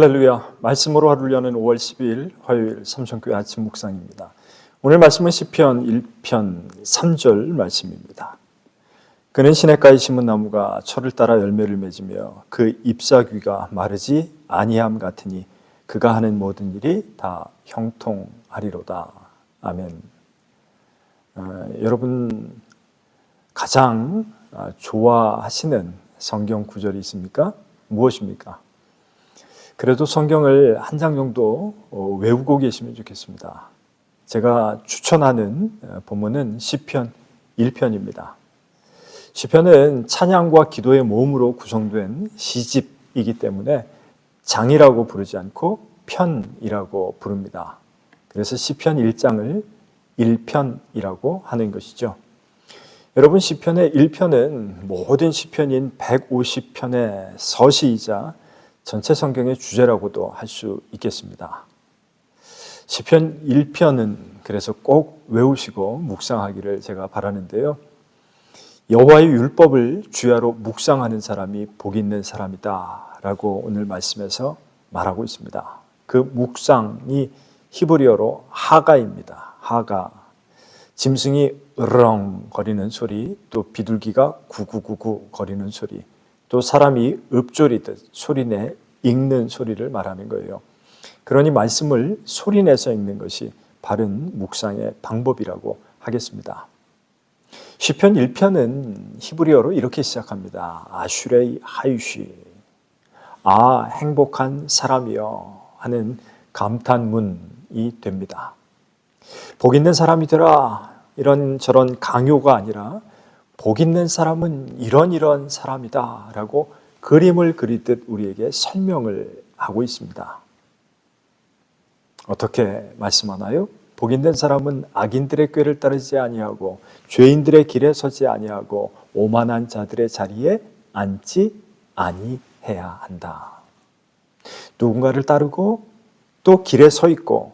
할렐루야. 말씀으로 하루를 여는 5월 12일 화요일 삼성교회 아침 묵상입니다. 오늘 말씀은 시편 1편 3절 말씀입니다. 그는 시냇가에 심은 나무가 철을 따라 열매를 맺으며 그 잎사귀가 마르지 아니함 같으니 그가 하는 모든 일이 다 형통하리로다. 아멘. 여러분 가장 좋아하시는 성경 구절이 있습니까? 무엇입니까? 그래도 성경을 한 장 정도 외우고 계시면 좋겠습니다. 제가 추천하는 본문은 시편 1편입니다. 시편은 찬양과 기도의 모음으로 구성된 시집이기 때문에 장이라고 부르지 않고 편이라고 부릅니다. 그래서 시편 1장을 1편이라고 하는 것이죠. 여러분, 시편의 1편은 모든 시편인 150편의 서시이자 전체 성경의 주제라고도 할 수 있겠습니다. 시편 1편은 그래서 꼭 외우시고 묵상하기를 제가 바라는데요. 여호와의 율법을 주야로 묵상하는 사람이 복 있는 사람이다 라고 오늘 말씀에서 말하고 있습니다. 그 묵상이 히브리어로 하가입니다. 하가. 짐승이 으렁 거리는 소리, 또 비둘기가 구구구구 거리는 소리, 또 사람이 읊조리듯 소리내 읽는 소리를 말하는 거예요. 그러니 말씀을 소리내서 읽는 것이 바른 묵상의 방법이라고 하겠습니다. 시편 1편은 히브리어로 이렇게 시작합니다. 아슈레이 하이쉬, 아 행복한 사람이여 하는 감탄문이 됩니다. 복 있는 사람이더라 이런저런 강요가 아니라 복 있는 사람은 이런 사람이다 라고 그림을 그리듯 우리에게 설명을 하고 있습니다. 어떻게 말씀하나요? 복 있는 사람은 악인들의 꾀를 따르지 아니하고 죄인들의 길에 서지 아니하고 오만한 자들의 자리에 앉지 아니해야 한다. 누군가를 따르고 또 길에 서 있고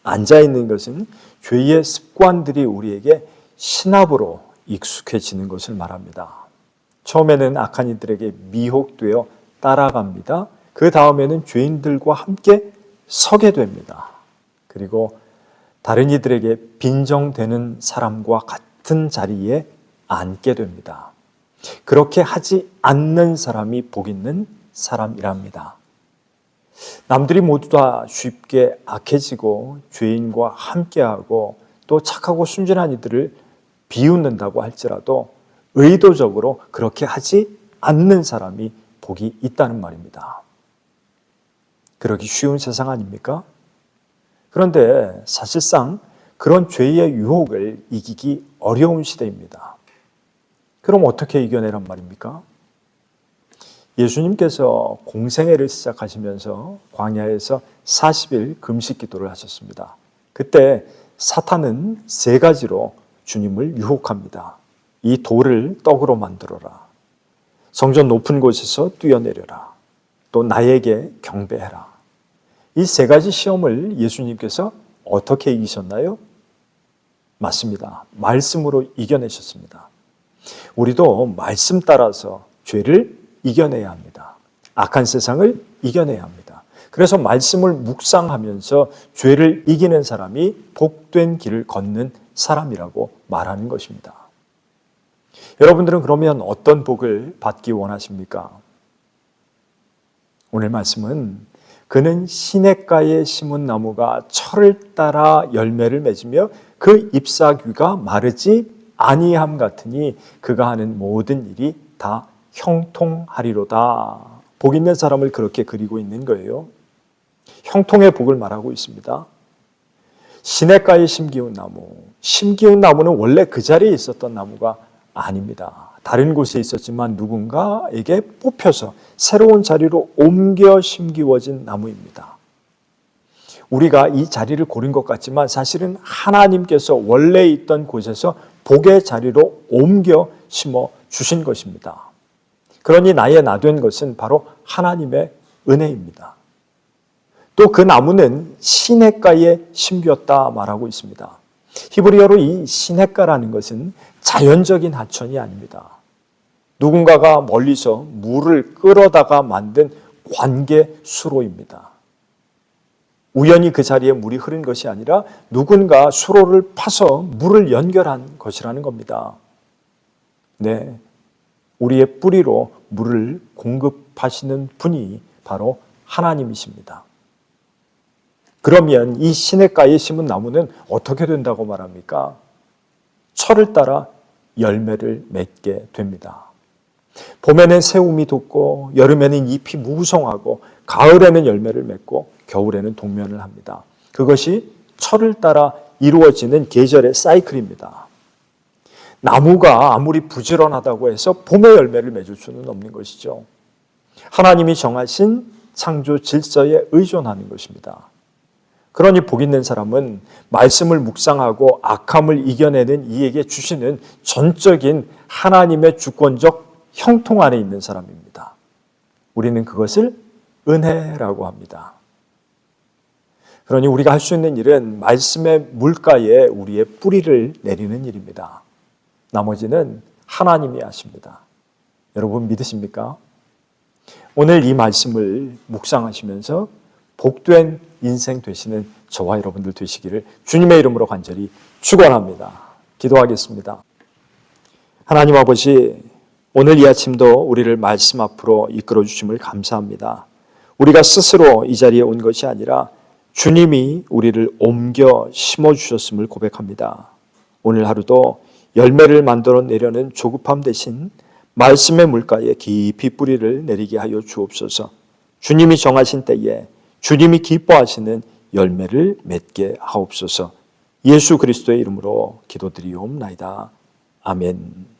앉아 있는 것은 죄의 습관들이 우리에게 신압으로 익숙해지는 것을 말합니다. 처음에는 악한 이들에게 미혹되어 따라갑니다. 그 다음에는 죄인들과 함께 서게 됩니다. 그리고 다른 이들에게 빈정되는 사람과 같은 자리에 앉게 됩니다. 그렇게 하지 않는 사람이 복 있는 사람이랍니다. 남들이 모두 다 쉽게 악해지고 죄인과 함께하고 또 착하고 순진한 이들을 비웃는다고 할지라도 의도적으로 그렇게 하지 않는 사람이 복이 있다는 말입니다. 그러기 쉬운 세상 아닙니까? 그런데 사실상 그런 죄의 유혹을 이기기 어려운 시대입니다. 그럼 어떻게 이겨내란 말입니까? 예수님께서 공생애를 시작하시면서 광야에서 40일 금식 기도를 하셨습니다. 그때 사탄은 세 가지로 주님을 유혹합니다. 이 돌을 떡으로 만들어라. 성전 높은 곳에서 뛰어내려라. 또 나에게 경배해라. 이 세 가지 시험을 예수님께서 어떻게 이기셨나요? 맞습니다. 말씀으로 이겨내셨습니다. 우리도 말씀 따라서 죄를 이겨내야 합니다. 악한 세상을 이겨내야 합니다. 그래서 말씀을 묵상하면서 죄를 이기는 사람이 복된 길을 걷는 사람이라고 말하는 것입니다. 여러분들은 그러면 어떤 복을 받기 원하십니까? 오늘 말씀은 그는 시냇가에 심은 나무가 철을 따라 열매를 맺으며 그 잎사귀가 마르지 아니함 같으니 그가 하는 모든 일이 다 형통하리로다. 복 있는 사람을 그렇게 그리고 있는 거예요. 형통의 복을 말하고 있습니다. 시냇가에 심기운 나무, 심기운 나무는 원래 그 자리에 있었던 나무가 아닙니다. 다른 곳에 있었지만 누군가에게 뽑혀서 새로운 자리로 옮겨 심기워진 나무입니다. 우리가 이 자리를 고른 것 같지만 사실은 하나님께서 원래 있던 곳에서 복의 자리로 옮겨 심어 주신 것입니다. 그러니 나의 나된 것은 바로 하나님의 은혜입니다. 또 그 나무는 시냇가에 심겼다 말하고 있습니다. 히브리어로 이 시냇가라는 것은 자연적인 하천이 아닙니다. 누군가가 멀리서 물을 끌어다가 만든 관계 수로입니다. 우연히 그 자리에 물이 흐른 것이 아니라 누군가 수로를 파서 물을 연결한 것이라는 겁니다. 네, 우리의 뿌리로 물을 공급하시는 분이 바로 하나님이십니다. 그러면 이 시냇가에 심은 나무는 어떻게 된다고 말합니까? 철을 따라 열매를 맺게 됩니다. 봄에는 새움이 돋고 여름에는 잎이 무성하고 가을에는 열매를 맺고 겨울에는 동면을 합니다. 그것이 철을 따라 이루어지는 계절의 사이클입니다. 나무가 아무리 부지런하다고 해서 봄에 열매를 맺을 수는 없는 것이죠. 하나님이 정하신 창조 질서에 의존하는 것입니다. 그러니 복 있는 사람은 말씀을 묵상하고 악함을 이겨내는 이에게 주시는 전적인 하나님의 주권적 형통 안에 있는 사람입니다. 우리는 그것을 은혜라고 합니다. 그러니 우리가 할 수 있는 일은 말씀의 물가에 우리의 뿌리를 내리는 일입니다. 나머지는 하나님이 하십니다. 여러분 믿으십니까? 오늘 이 말씀을 묵상하시면서 복된 인생 되시는 저와 여러분들 되시기를 주님의 이름으로 간절히 축원합니다. 기도하겠습니다. 하나님 아버지, 오늘 이 아침도 우리를 말씀 앞으로 이끌어 주심을 감사합니다. 우리가 스스로 이 자리에 온 것이 아니라 주님이 우리를 옮겨 심어 주셨음을 고백합니다. 오늘 하루도 열매를 만들어내려는 조급함 대신 말씀의 물가에 깊이 뿌리를 내리게 하여 주옵소서. 주님이 정하신 때에 주님이 기뻐하시는 열매를 맺게 하옵소서. 예수 그리스도의 이름으로 기도드리옵나이다. 아멘.